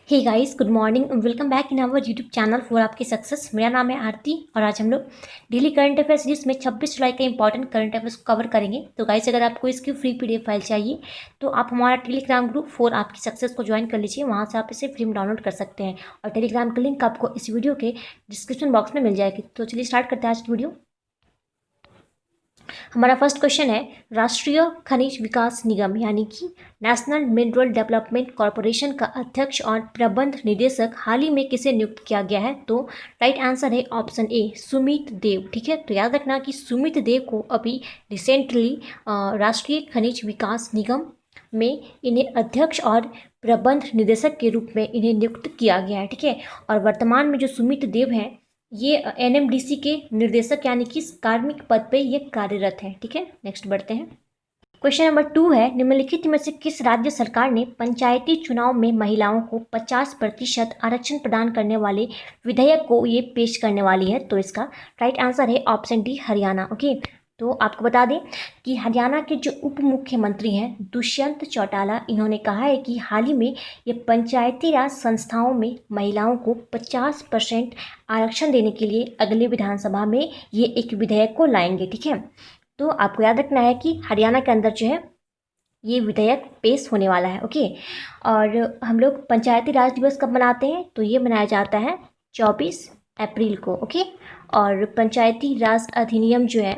Hey guys, good morning. Welcome back in our YouTube channel for आपकी success. मेरा नाम है आरती और आज हम लोग डेली करंट अफेयर्स सीरीज में 26 जुलाई का इंपॉर्टेंट करंट अफेयर्स को कवर करेंगे। तो गाइस, अगर आपको इसकी फ्री पीडीएफ फाइल चाहिए तो आप हमारा टेलीग्राम ग्रुप फॉर आपकी सक्सेस को ज्वाइन कर लीजिए। वहाँ से आप इसे फ्री में डाउनलोड कर सकते हैं और टेलीग्राम का लिंक आपको इस वीडियो के डिस्क्रिप्शन बॉक्स में मिल जाएगी। तो चलिए स्टार्ट करते हैं आज की वीडियो। हमारा फर्स्ट क्वेश्चन है, राष्ट्रीय खनिज विकास निगम यानी कि नेशनल मिनरल डेवलपमेंट कॉरपोरेशन का अध्यक्ष और प्रबंध निदेशक हाल ही में किसे नियुक्त किया गया है? तो राइट आंसर है ऑप्शन ए, सुमित देव। ठीक है, तो याद रखना कि सुमित देव को अभी रिसेंटली राष्ट्रीय खनिज विकास निगम में इन्हें अध्यक्ष और प्रबंध निदेशक के रूप में इन्हें नियुक्त किया गया है। ठीक है, और वर्तमान में जो सुमित देव हैं ये एनएमडीसी के निर्देशक यानी कि कार्मिक पद पे ये कार्यरत है। ठीक है, नेक्स्ट बढ़ते हैं। क्वेश्चन नंबर 2 है, निम्नलिखित में से किस राज्य सरकार ने पंचायती चुनाव में महिलाओं को 50% आरक्षण प्रदान करने वाले विधेयक को ये पेश करने वाली है? तो इसका राइट आंसर है ऑप्शन डी, हरियाणा। ओके, तो आपको बता दें कि हरियाणा के जो उप मुख्यमंत्री हैं दुष्यंत चौटाला, इन्होंने कहा है कि हाल ही में ये पंचायती राज संस्थाओं में महिलाओं को 50% आरक्षण देने के लिए अगले विधानसभा में ये एक विधेयक को लाएंगे। ठीक है, तो आपको याद रखना है कि हरियाणा के अंदर जो है ये विधेयक पेश होने वाला है। ओके, और हम लोग पंचायती राज दिवस कब मनाते हैं? तो ये मनाया जाता है 24 अप्रैल को। ओके, और पंचायती राज अधिनियम जो है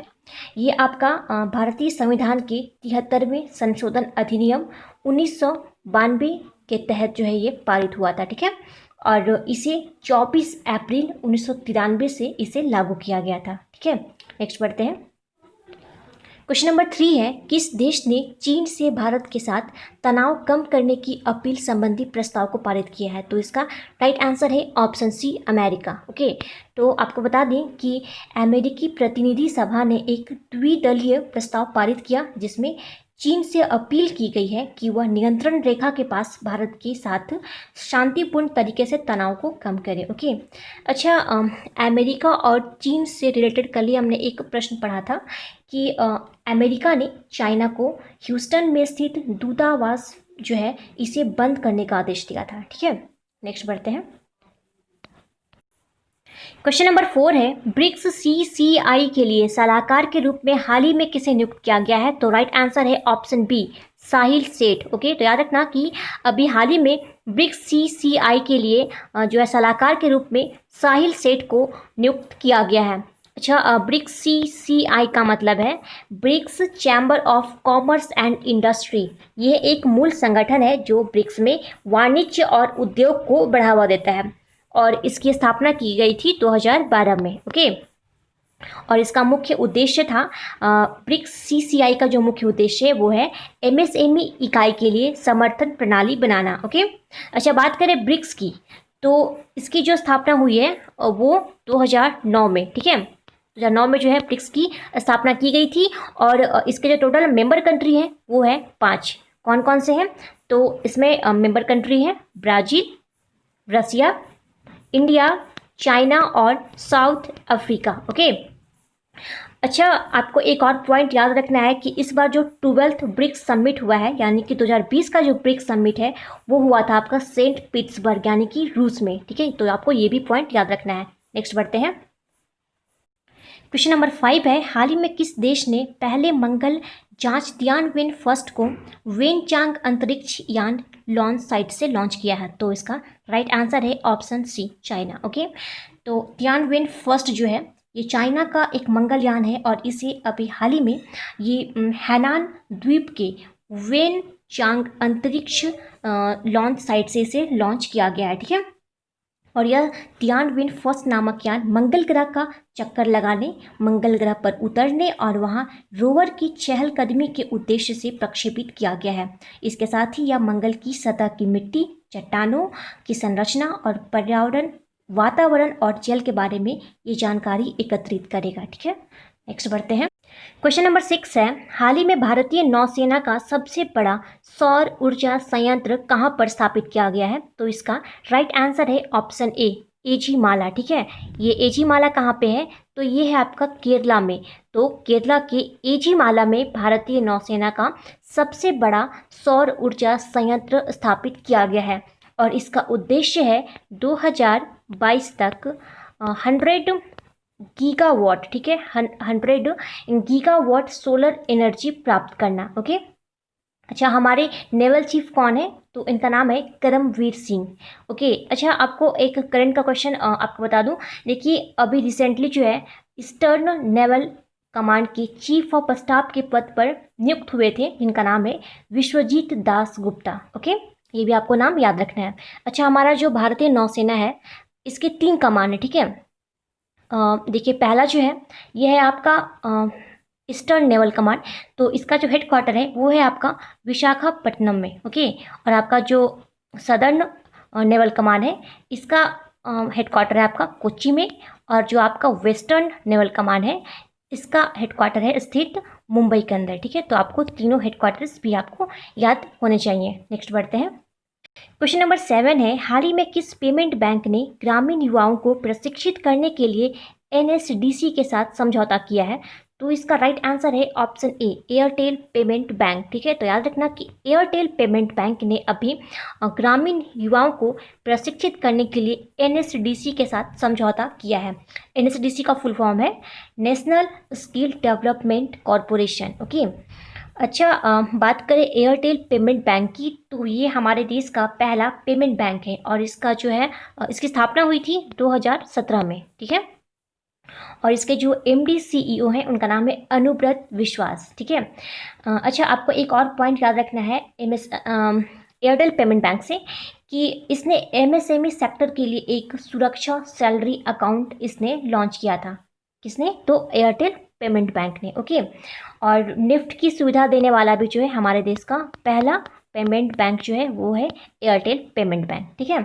ये आपका भारतीय संविधान के 73वें संशोधन अधिनियम 1992 के तहत जो है ये पारित हुआ था। ठीक है, और इसे 24 अप्रैल 1993 से इसे लागू किया गया था। ठीक है, नेक्स्ट बढ़ते हैं। क्वेश्चन नंबर 3 है, किस देश ने चीन से भारत के साथ तनाव कम करने की अपील संबंधी प्रस्ताव को पारित किया है? तो इसका राइट आंसर है ऑप्शन सी, अमेरिका। ओके, तो आपको बता दें कि अमेरिकी प्रतिनिधि सभा ने एक द्विदलीय प्रस्ताव पारित किया जिसमें चीन से अपील की गई है कि वह नियंत्रण रेखा के पास भारत के साथ शांतिपूर्ण तरीके से तनाव को कम करे। ओके, अच्छा, अमेरिका और चीन से रिलेटेड कल ही हमने एक प्रश्न पढ़ा था कि अमेरिका ने चाइना को ह्यूस्टन में स्थित दूतावास जो है इसे बंद करने का आदेश दिया था। ठीक है, नेक्स्ट बढ़ते हैं। क्वेश्चन नंबर 4 है, ब्रिक्स CCI के लिए सलाहकार के रूप में हाल ही में किसे नियुक्त किया गया है? तो राइट आंसर है ऑप्शन बी, साहिल सेठ। ओके, तो याद रखना कि अभी हाल ही में ब्रिक्स CCI के लिए जो है सलाहकार के रूप में साहिल सेठ को नियुक्त किया गया है। अच्छा, ब्रिक्स CCI का मतलब है BRICS chamber of commerce and industry. ये एक मूल संगठन है जो ब्रिक्स में वाणिज्य और उद्योग को बढ़ावा देता है और इसकी स्थापना की गई थी 2012 में। ओके, और इसका मुख्य उद्देश्य था ब्रिक्स CCI का जो मुख्य उद्देश्य है वो है MSME इकाई के लिए समर्थन प्रणाली बनाना। ओके, अच्छा, बात करें ब्रिक्स की तो इसकी जो स्थापना हुई है वो 2009 में। ठीक है, 2009 में जो है ब्रिक्स की स्थापना की गई थी और इसके जो टोटल मेंबर कंट्री हैं वो है 5। कौन कौन से हैं? तो इसमें मेंबर कंट्री हैं ब्राज़ील, रसिया, इंडिया, चाइना और साउथ अफ्रीका। ओके, अच्छा, आपको एक और पॉइंट याद रखना है कि इस बार जो 12th ब्रिक्स समिट हुआ है यानी कि 2020 का जो ब्रिक्स समिट है वो हुआ था आपका सेंट पीटर्सबर्ग यानी कि रूस में। ठीक है, तो आपको ये भी पॉइंट याद रखना है। नेक्स्ट बढ़ते हैं। क्वेश्चन नंबर 5 है, हाल ही में किस देश ने पहले मंगल जांच तियानवेन फर्स्ट को वेनचांग अंतरिक्ष यान लॉन्च साइट से लॉन्च किया है? तो इसका राइट आंसर है ऑप्शन सी, चाइना। ओके, तो तियानवेन फर्स्ट जो है ये चाइना का एक मंगलयान है और इसे अभी हाल ही में ये हैनान द्वीप के वेनचांग अंतरिक्ष लॉन्च साइट से इसे लॉन्च किया गया है। ठीक है, और यह तियानवेन फर्स्ट नामक यान मंगल ग्रह का चक्कर लगाने, मंगल ग्रह पर उतरने और वहां रोवर की चहलकदमी के उद्देश्य से प्रक्षेपित किया गया है। इसके साथ ही यह मंगल की सतह की मिट्टी, चट्टानों की संरचना और पर्यावरण, वातावरण और जल के बारे में ये जानकारी एकत्रित करेगा। ठीक है, नेक्स्ट बढ़ते हैं। क्वेश्चन नंबर 6 है, हाल ही में भारतीय नौसेना का सबसे बड़ा सौर ऊर्जा संयंत्र कहां पर स्थापित किया गया है? तो इसका राइट आंसर है ऑप्शन ए, एझीमाला। ठीक है, ये एझीमाला कहाँ पे है? तो ये है आपका केरला में। तो केरला के एझीमाला में भारतीय नौसेना का सबसे बड़ा सौर ऊर्जा संयंत्र स्थापित किया गया है और इसका उद्देश्य है 2022 तक 100 गीगावाट, ठीक है, 100 गीगावाट सोलर एनर्जी प्राप्त करना। ओके। अच्छा, हमारे नेवल चीफ कौन है? तो इनका नाम है करमवीर सिंह। ओके। अच्छा, आपको एक करंट का क्वेश्चन आपको बता दूं। देखिए, अभी रिसेंटली जो है ईस्टर्न नेवल कमांड के चीफ ऑफ स्टाफ के पद पर नियुक्त हुए थे, जिनका नाम है विश्वजीत दास गुप्ता। ओके, ये भी आपको नाम याद रखना है। अच्छा, हमारा जो भारतीय नौसेना है इसके 3 कमान है, ठीक है। देखिए, पहला जो है यह है आपका ईस्टर्न नेवल कमांड। तो इसका जो हेड क्वार्टर है वो है आपका विशाखापट्टनम में। ओके। और आपका जो सदर्न नेवल कमांड है इसका हेड क्वार्टर है आपका कोच्चि में। और जो आपका वेस्टर्न नेवल कमांड है इसका हेड क्वार्टर है स्थित मुंबई के अंदर, ठीक है। तो आपको तीनों हेड क्वार्टर्स भी आपको याद होने चाहिए। नेक्स्ट बढ़ते हैं। क्वेश्चन नंबर 7 है, हाल ही में किस पेमेंट बैंक ने ग्रामीण युवाओं को प्रशिक्षित करने के लिए एनएसडीसी के साथ समझौता किया है? तो इसका राइट आंसर है option A, Airtel payment bank, ठीक है। तो याद रखना कि एयरटेल पेमेंट बैंक ने अभी ग्रामीण युवाओं को प्रशिक्षित करने के लिए एनएसडीसी के साथ समझौता किया है। एनएसडीसी का फुल फॉर्म है national skill development corporation. Okay. अच्छा, बात करें एयरटेल पेमेंट बैंक की, तो ये हमारे देश का पहला पेमेंट बैंक है और इसका जो है इसकी स्थापना हुई थी 2017 में, ठीक है। और इसके जो एमडी सीईओ हैं उनका नाम है अनुव्रत विश्वास, ठीक है। अच्छा, आपको एक और पॉइंट याद रखना है एयरटेल पेमेंट बैंक से कि इसने एमएसएमई सेक्टर के लिए एक सुरक्षा सैलरी अकाउंट इसने लॉन्च किया था। किसने? तो एयरटेल पेमेंट बैंक ने। ओके। और निफ्ट की सुविधा देने वाला भी जो है हमारे देश का पहला पेमेंट बैंक जो है वो है एयरटेल पेमेंट बैंक, ठीक है।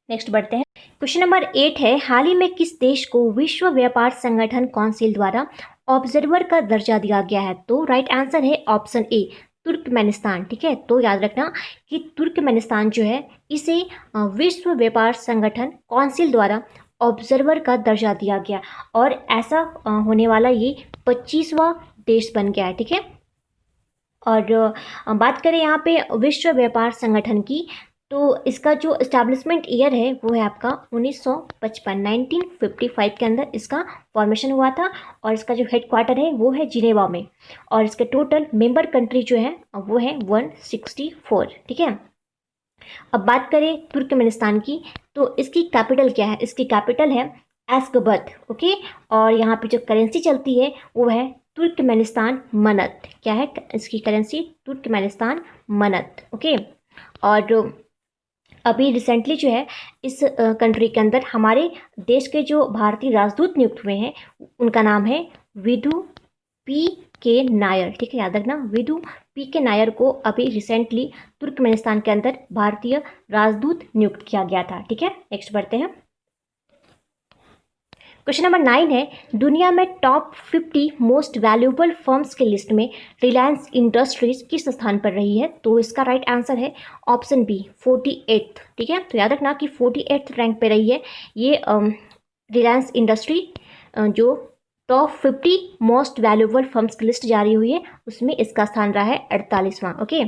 नेक्स्ट बढ़ते हैं। क्वेश्चन नंबर 8 है, हाल ही में किस देश को विश्व व्यापार संगठन काउंसिल द्वारा ऑब्जर्वर का दर्जा दिया गया है? तो राइट आंसर है ऑप्शन ए, तुर्कमेनिस्तान, ठीक है। तो याद रखना कि तुर्कमेनिस्तान जो है इसे विश्व व्यापार संगठन काउंसिल द्वारा ऑब्जर्वर का दर्जा दिया गया और ऐसा होने वाला ये 25वां देश बन गया है, ठीक है। और बात करें यहाँ पे विश्व व्यापार संगठन की, तो इसका जो इस्टेब्लिशमेंट ईयर है वो है आपका 1955, 1955 के अंदर इसका फॉर्मेशन हुआ था। और इसका जो हेड क्वार्टर है वो है जिनेवा में। और इसके टोटल मेंबर कंट्री जो है वो है 164, ठीक है। अब बात करें तुर्कमेनिस्तान की, तो इसकी कैपिटल क्या है? इसकी कैपिटल है एस्कबत। ओके। और यहाँ पे जो करेंसी चलती है वो है तुर्कमेनिस्तान मनत। क्या है इसकी करेंसी? तुर्कमेनिस्तान मनत। ओके। और अभी रिसेंटली जो है इस कंट्री के अंदर हमारे देश के जो भारतीय राजदूत नियुक्त हुए हैं उनका नाम है विधु पी के नायर, ठीक है। याद रखना, विधु पी के नायर को अभी रिसेंटली तुर्कमेनिस्तान के अंदर भारतीय राजदूत नियुक्त किया गया था, ठीक है। नेक्स्ट बढ़ते हैं। क्वेश्चन नंबर 9 है, दुनिया में टॉप 50 मोस्ट वैल्यूएबल फर्म्स के लिस्ट में रिलायंस इंडस्ट्रीज किस स्थान पर रही है? तो इसका राइट आंसर है ऑप्शन बी, 48, ठीक है। तो याद रखना कि 48 रैंक पे रही है ये रिलायंस इंडस्ट्री। जो टॉप 50 मोस्ट वैल्यूएबल फर्म्स की लिस्ट जारी हुई है उसमें इसका स्थान रहा है 48वां। ओके।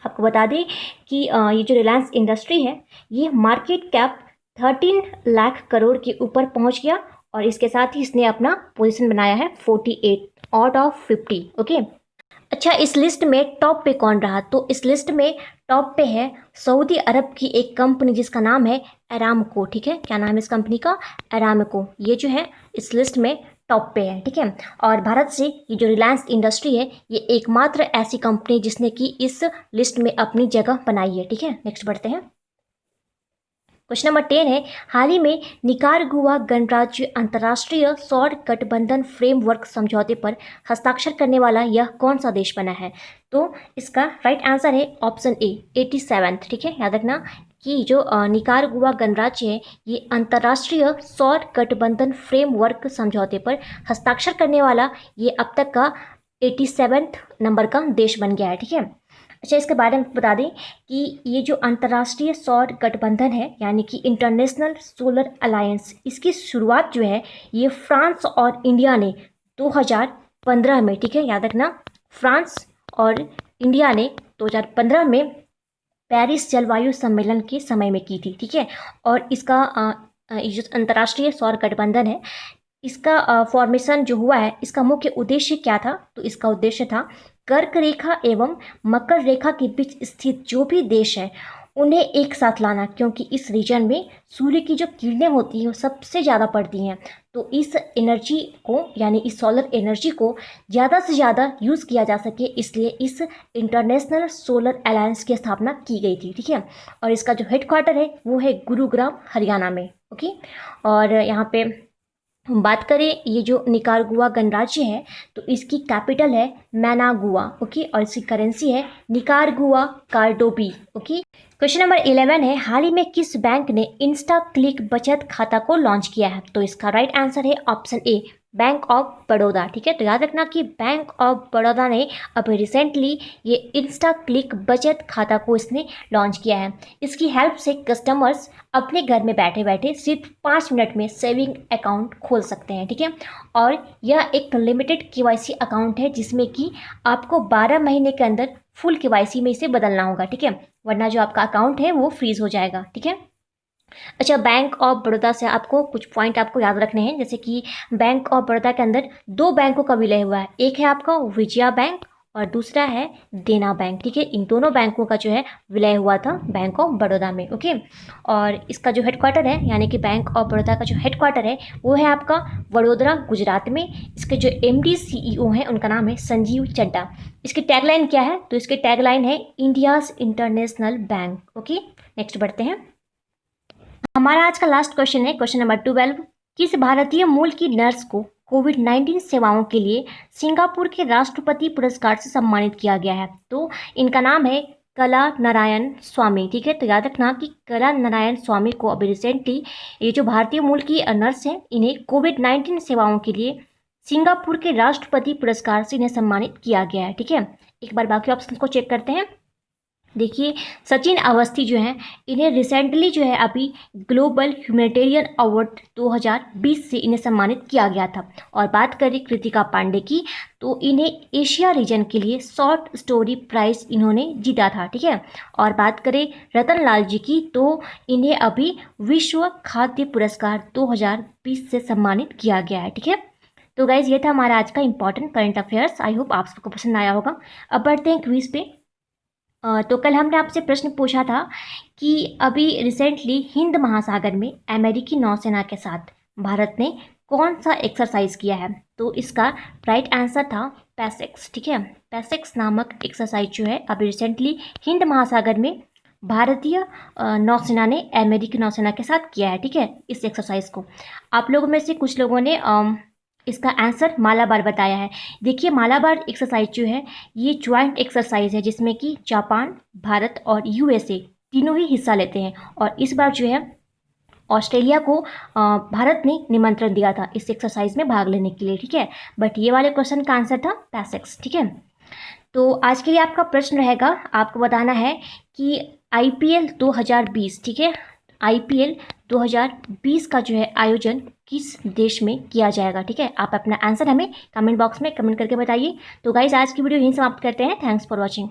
आपको बता दें कि ये जो रिलायंस इंडस्ट्री है ये मार्केट कैप 13 लाख करोड़ के ऊपर पहुंच गया और इसके साथ ही इसने अपना पोजीशन बनाया है 48 आउट ऑफ 50। ओके। अच्छा, इस लिस्ट में टॉप पे कौन रहा? तो इस लिस्ट में टॉप पे है सऊदी अरब की एक कंपनी जिसका नाम है अरामको, ठीक है। क्या नाम है इस कंपनी का? अरामको। ये जो है इस लिस्ट में टॉप पे है, ठीक है। और भारत से ये जो रिलायंस इंडस्ट्री है ये एकमात्र ऐसी कंपनी जिसने कि इस लिस्ट में अपनी जगह बनाई है, ठीक है। नेक्स्ट बढ़ते हैं। क्वेश्चन नंबर 10 है, हाल ही में निकारागुआ गणराज्य अंतर्राष्ट्रीय सौर गठबंधन फ्रेमवर्क समझौते पर हस्ताक्षर करने वाला यह कौन सा देश बना है? तो इसका राइट आंसर है ऑप्शन ए, 87, ठीक है। याद रखना कि जो निकारागुआ गणराज्य है ये अंतर्राष्ट्रीय सौर गठबंधन फ्रेमवर्क समझौते पर हस्ताक्षर करने वाला ये अब तक का 87 नंबर का देश बन गया है, ठीक है। अच्छा, इसके बारे में बता दें कि ये जो अंतर्राष्ट्रीय सौर गठबंधन है यानी कि इंटरनेशनल सोलर अलायंस, इसकी शुरुआत जो है ये फ्रांस और इंडिया ने 2015 में, ठीक है। याद रखना, फ्रांस और इंडिया ने 2015 में पेरिस जलवायु सम्मेलन के समय में की थी, ठीक है। और इसका ये जो अंतर्राष्ट्रीय सौर गठबंधन है, इसका फॉर्मेशन जो हुआ है, इसका मुख्य उद्देश्य क्या था? तो इसका उद्देश्य था कर्क रेखा एवं मकर रेखा के बीच स्थित जो भी देश है उन्हें एक साथ लाना, क्योंकि इस रीजन में सूर्य की जो किरणें होती हैं वो सबसे ज़्यादा पड़ती हैं। तो इस एनर्जी को, यानी इस सोलर एनर्जी को ज़्यादा से ज़्यादा यूज़ किया जा सके, इसलिए इस इंटरनेशनल सोलर अलायंस की स्थापना की गई थी, ठीक है। और इसका जो हेडक्वार्टर है वो है गुरुग्राम, हरियाणा में, ओके। और यहाँ पे हम बात करें, ये जो निकारागुआ गणराज्य है तो इसकी कैपिटल है मैनागुआ, ओके। और इसकी करेंसी है निकारागुआ कार्डोबी, ओके। क्वेश्चन नंबर 11 है, हाल ही में किस बैंक ने इंस्टा क्लिक बचत खाता को लॉन्च किया है? तो इसका राइट आंसर है option A, bank of Baroda, ठीक है। तो याद रखना कि बैंक ऑफ बड़ौदा ने अभी रिसेंटली ये इंस्टा क्लिक बचत खाता को इसने लॉन्च किया है। इसकी हेल्प से कस्टमर्स अपने घर में बैठे बैठे सिर्फ 5 मिनट में सेविंग अकाउंट खोल सकते हैं, ठीक है। और यह एक लिमिटेड केवाईसी अकाउंट है, जिसमें कि आपको 12 महीने के अंदर फुल केवाईसी में इसे बदलना होगा, ठीक है, वरना जो आपका अकाउंट है वो फ्रीज हो जाएगा, ठीक है। अच्छा, बैंक ऑफ बड़ौदा से आपको कुछ पॉइंट आपको याद रखने हैं, जैसे कि बैंक ऑफ बड़ौदा के अंदर 2 बैंकों का विलय हुआ है, एक है आपका विजया बैंक और दूसरा है देना बैंक, ठीक है। इन दोनों बैंकों का जो है विलय हुआ था बैंक ऑफ बड़ौदा में, ओके। और इसका जो हेडक्वार्टर है, यानी कि बैंक ऑफ बड़ौदा का जो हेडक्वार्टर है वो है आपका वडोदरा, गुजरात में। इसके जो MD CEO हैं उनका नाम है संजीव चड्ढा। इसकी टैगलाइन क्या है? तो इसकी टैगलाइन है India's international bank, okay. Next बढ़ते हैं। हमारा आज का लास्ट क्वेश्चन है क्वेश्चन नंबर 12, किस भारतीय मूल की नर्स को कोविड-19 सेवाओं के लिए सिंगापुर के राष्ट्रपति पुरस्कार से सम्मानित किया गया है? तो इनका नाम है कला नारायण स्वामी, ठीक है। तो याद रखना कि कला नारायण स्वामी को अभी रिसेंटली ये जो भारतीय मूल की नर्स हैं, इन्हें कोविड-19 सेवाओं के लिए सिंगापुर के राष्ट्रपति पुरस्कार से इन्हें सम्मानित किया गया है, ठीक है। एक बार बाकी ऑप्शन को चेक करते हैं। देखिए, सचिन अवस्थी जो हैं, इन्हें रिसेंटली जो है अभी ग्लोबल ह्यूमैनिटेरियन अवार्ड 2020 से इन्हें सम्मानित किया गया था। और बात करें कृतिका पांडे की, तो इन्हें एशिया रीजन के लिए शॉर्ट स्टोरी प्राइज इन्होंने जीता था, ठीक है। और बात करें रतन लाल जी की, तो इन्हें अभी विश्व खाद्य पुरस्कार 2020 से सम्मानित किया गया है, ठीक है। तो गाइज, ये था हमारा आज का important current affairs. I hope आप सबको पसंद आया होगा। अब बढ़ते हैं क्विज पे। तो कल हमने आपसे प्रश्न पूछा था कि अभी रिसेंटली हिंद महासागर में अमेरिकी नौसेना के साथ भारत ने कौन सा एक्सरसाइज किया है? तो इसका राइट आंसर था पैसेक्स, ठीक है। पैसेक्स नामक एक्सरसाइज जो है अभी रिसेंटली हिंद महासागर में भारतीय नौसेना ने अमेरिकी नौसेना के साथ किया है, ठीक है। इस एक्सरसाइज को आप लोगों में से कुछ लोगों ने इसका आंसर मालाबार बताया है। देखिए, मालाबार एक्सरसाइज जो है ये ज्वाइंट एक्सरसाइज है, जिसमें कि जापान, भारत और USA तीनों ही हिस्सा लेते हैं। और इस बार जो है ऑस्ट्रेलिया को भारत ने निमंत्रण दिया था इस एक्सरसाइज में भाग लेने के लिए, ठीक है। बट ये वाले क्वेश्चन का आंसर था पैसेक्स, ठीक है। तो आज के लिए आपका प्रश्न रहेगा, आपको बताना है कि IPL 2020, ठीक है, IPL 2020 का जो है आयोजन किस देश में किया जाएगा, ठीक है। आप अपना आंसर हमें कमेंट बॉक्स में कमेंट करके बताइए। तो गाइज, आज की वीडियो यहीं समाप्त करते हैं। Thanks for watching.